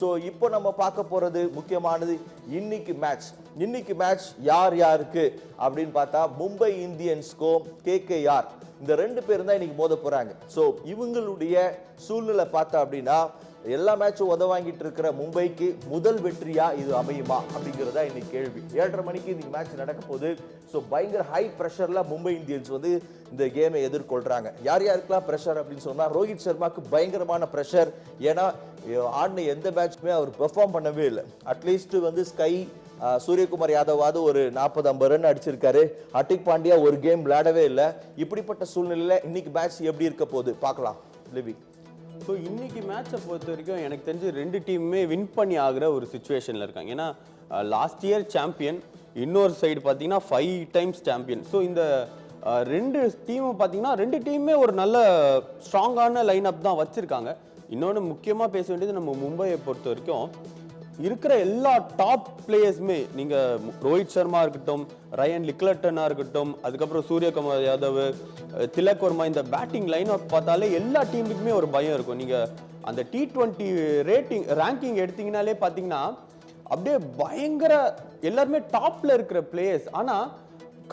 So இப்போ நம்ம பார்க்க போறது முக்கியமானது இன்னைக்கு மேட்ச் யார் யாருக்கு அப்படின்னு பார்த்தா மும்பை இந்தியன்ஸ்க்கும் கேகேஆர் இந்த ரெண்டு பேரும் தான் இன்னைக்கு மோத போறாங்க. ஸோ இவங்களுடைய சூழ்நிலை பார்த்தா அப்படின்னா எல்லா மேட்சும் வாங்கிட்டு இருக்கிற மும்பைக்கு முதல் வெற்றியா இது அமையுமா அப்படிங்கிறதா இன்னைக்கு கேள்வி. 7:30 மணிக்கு இன்னைக்கு மேட்ச் நடக்க போகுது. ஸோ பயங்கர ஹை ப்ரெஷர்ல மும்பை இந்தியன்ஸ் இந்த கேமை எதிர்கொள்றாங்க. யார் யாருக்கெல்லாம் ப்ரெஷர் அப்படின்னு சொன்னா ரோஹித் சர்மாக்கு பயங்கரமான ப்ரெஷர். ஏன்னா ஆடின எந்த மேட்ச்மே அவர் பெர்ஃபார்ம் பண்ணவே இல்லை. அட்லீஸ்ட் ஸ்கை சூரியகுமார் யாதவாவது ஒரு 40-50 ரன் அடிச்சிருக்காரு. ஹர்திக் பாண்டியா ஒரு கேம் விளையாடவே இல்லை. இப்படிப்பட்ட சூழ்நிலையில இன்னைக்கு மேட்ச் எப்படி இருக்க போகுது பார்க்கலாம். லிவி, ஸோ இன்னைக்கு மேட்சை பொறுத்த வரைக்கும் எனக்கு தெரிஞ்சு ரெண்டு டீமுமே வின் பண்ணி ஆகிற ஒரு சுச்சுவேஷனில் இருக்காங்க. ஏன்னா லாஸ்ட் இயர் சாம்பியன், இன்னொரு சைடு பார்த்தீங்கன்னா 5 டைம்ஸ் சாம்பியன். ஸோ இந்த ரெண்டு டீமும் பார்த்தீங்கன்னா ரெண்டு டீமுமே ஒரு நல்ல ஸ்ட்ராங்கான லைன் அப் தான் வச்சுருக்காங்க. இன்னொன்று முக்கியமாக பேச வேண்டியது நம்ம மும்பையை பொறுத்த வரைக்கும் இருக்கிற எல்லா டாப் பிளேயர்ஸுமே, நீங்கள் ரோஹித் சர்மா இருக்கட்டும், ரயன் லிக்லட்டனாக இருக்கட்டும், அதுக்கப்புறம் சூரியகுமார் யாதவ், திலக் வர்மா, இந்த பேட்டிங் லைன் அப் பார்த்தாலே எல்லா டீமுக்குமே ஒரு பயம் இருக்கும். நீங்கள் அந்த T20 ரேங்கிங் எடுத்தீங்கனாலே பார்த்தீங்கன்னா அப்படியே பயங்கர எல்லாருமே டாப்ல இருக்கிற பிளேயர்ஸ், ஆனால்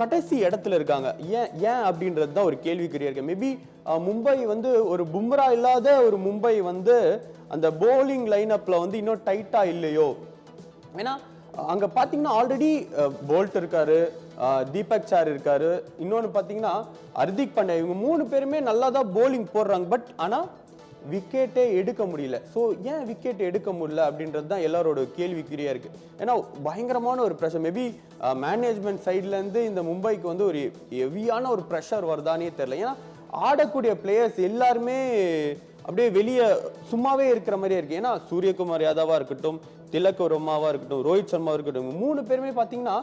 கடைசி இடத்துல இருக்காங்க. ஏன் அப்படின்றது தான் ஒரு கேள்விக்குறியா இருக்கு. மேபி மும்பை ஒரு பும்ரா இல்லாத ஒரு மும்பை அந்த போலிங் லைன் அப்ல இன்னும் டைட்டா இல்லையோ. ஏன்னா அங்க பாத்தீங்கன்னா ஆல்ரெடி போல்ட் இருக்காரு, தீபக் சார் இருக்காரு, இன்னொன்னு பாத்தீங்கன்னா ஹர்திக் பாண்டியா, இவங்க 3 பேருமே நல்லா தான் போலிங் போடுறாங்க. பட் ஆனா விக்கெட்டே எடுக்க முடியல. ஸோ ஏன் விக்கெட் எடுக்க முடியல அப்படின்றது தான் எல்லாரோட கேள்விக்குறியா இருக்கு. ஏன்னா பயங்கரமான ஒரு ப்ரெஷர். மேபி மேனேஜ்மெண்ட் சைட்லேருந்து இந்த மும்பைக்கு ஒரு ஹெவியான ஒரு ப்ரெஷர் வருதானே தெரியல. ஏன்னா ஆடக்கூடிய பிளேயர்ஸ் எல்லாருமே அப்படியே வெளியே சும்மாவே இருக்கிற மாதிரியே இருக்கு. ஏன்னா சூரியகுமார் யாதவா இருக்கட்டும், திலக் வர்மாவா இருக்கட்டும், ரோஹித் சர்மா இருக்கட்டும், 3 பேருமே பார்த்தீங்கன்னா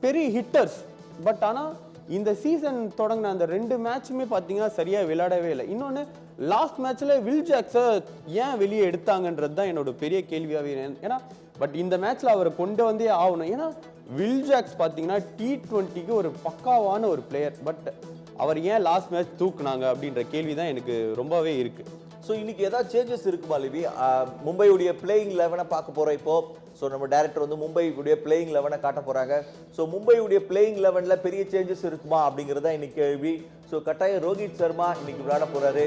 பெரிய ஹிட்டர்ஸ். பட் ஆனால் இந்த சீசன் தொடங்கின அந்த 2 மேட்சுமே பார்த்தீங்கன்னா சரியாக விளையாடவே இல்லை. இன்னொன்று லாஸ்ட் மேட்ச்ல வில் ஜாக்ஸை ஏன் வெளியே எடுத்தாங்கன்றது தான் என்னோட பெரிய கேள்வியாகவே. ஏன்னா பட் இந்த மேட்ச்ல அவரை கொண்டு வந்தே ஆகணும். ஏன்னா வில் ஜாக்ஸ் பார்த்தீங்கன்னா T20க்கு ஒரு பக்காவான ஒரு பிளேயர். பட் அவர் ஏன் லாஸ்ட் மேட்ச் தூக்குனாங்க அப்படின்ற கேள்வி தான் எனக்கு ரொம்பவே இருக்கு. ஸோ இன்னைக்கு ஏதாவது சேஞ்சஸ் இருக்குமா லிவி? மும்பையுடைய பிளேயிங் 11 பார்க்க போறோம் இப்போ. ஸோ நம்ம டைரக்டர் மும்பையுடைய பிளேயிங் 11 காட்ட போறாங்க. ஸோ மும்பையுடைய பிளேயிங் 11ல பெரிய சேஞ்சஸ் இருக்குமா அப்படிங்கிறதா இன்னைக்கு கேள்வி. ஸோ கட்டாயம் ரோஹித் சர்மா இன்னைக்கு விளையாட போறாரு.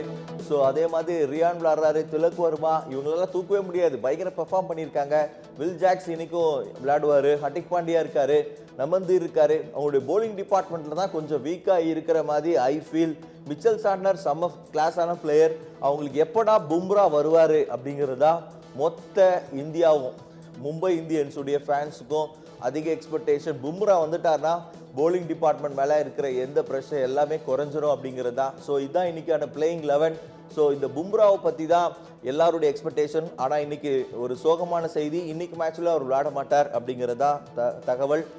ஸோ அதே மாதிரி ரியான் விளையாடுறாரு, திலக் வர்மா, இவங்களெல்லாம் தூக்கவே முடியாது, பயங்கர பெர்ஃபார்ம் பண்ணியிருக்காங்க. வில் ஜாக்ஸ் இன்னைக்கும் விளையாடுவாரு, ஹர்திக் பாண்டியா இருக்காரு, நமந்தீர் இருக்காரு. அவங்களுடைய போலிங் டிபார்ட்மெண்ட்ல தான் கொஞ்சம் வீக்காக இருக்கிற மாதிரி ஐ ஃபீல். மிச்சல் சாண்டனர் செம்ம கிளாஸான பிளேயர். அவங்களுக்கு எப்படா பும்ரா வருவார் அப்படிங்கிறதா மொத்த இந்தியாவும் மும்பை இந்தியன்ஸுடைய ஃபேன்ஸுக்கும் அதிக எக்ஸ்பெக்டேஷன். பும்ரா வந்துட்டார்னா போலிங் டிபார்ட்மெண்ட் மேலே இருக்கிற எந்த ப்ரெஷர் எல்லாமே குறைஞ்சிரும் அப்படிங்கிறது தான். ஸோ இதுதான் இன்னைக்கான பிளேயிங் 11. ஸோ இந்த பும்ராவை பற்றி தான் எல்லாருடைய எக்ஸ்பெக்டேஷன். ஆனால் இன்னைக்கு ஒரு சோகமான செய்தி, இன்னைக்கு மேட்ச்ல அவர் விளையாட மாட்டார் அப்படிங்கிறதா தகவல்.